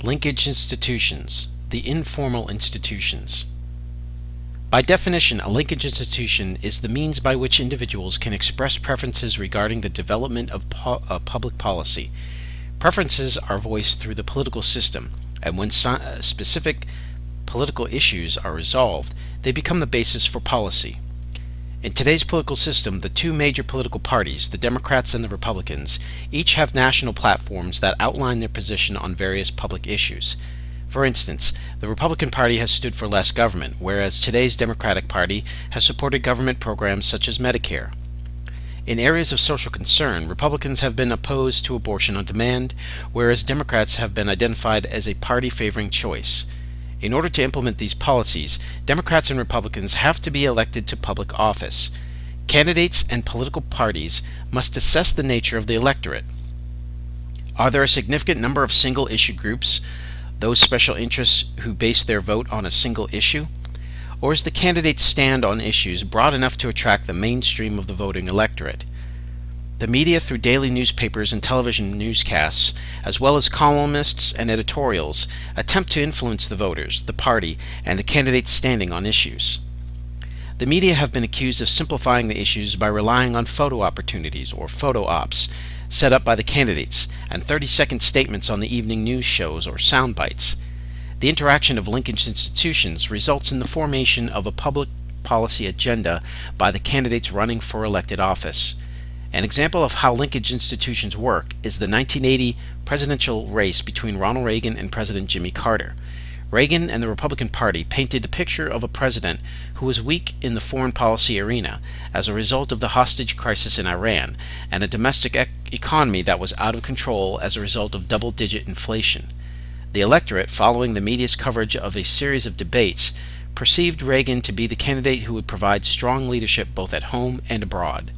Linkage institutions, the informal institutions. By definition, a linkage institution is the means by which individuals can express preferences regarding the development of public policy. Preferences are voiced through the political system, and when specific political issues are resolved, they become the basis for policy. In today's political system, the two major political parties, the Democrats and the Republicans, each have national platforms that outline their position on various public issues. For instance, the Republican Party has stood for less government, whereas today's Democratic Party has supported government programs such as Medicare. In areas of social concern, Republicans have been opposed to abortion on demand, whereas Democrats have been identified as a party favoring choice. In order to implement these policies, Democrats and Republicans have to be elected to public office. Candidates and political parties must assess the nature of the electorate. Are there a significant number of single-issue groups, those special interests who base their vote on a single issue? Or is the candidate's stand on issues broad enough to attract the mainstream of the voting electorate? The media, through daily newspapers and television newscasts, as well as columnists and editorials, attempt to influence the voters, the party, and the candidate's standing on issues. The media have been accused of simplifying the issues by relying on photo opportunities, or photo ops, set up by the candidates, and 30-second statements on the evening news shows, or sound bites. The interaction of linkage institutions results in the formation of a public policy agenda by the candidates running for elected office. An example of how linkage institutions work is the 1980 presidential race between Ronald Reagan and President Jimmy Carter. Reagan and the Republican Party painted a picture of a president who was weak in the foreign policy arena as a result of the hostage crisis in Iran and a domestic economy that was out of control as a result of double-digit inflation. The electorate, following the media's coverage of a series of debates, perceived Reagan to be the candidate who would provide strong leadership both at home and abroad.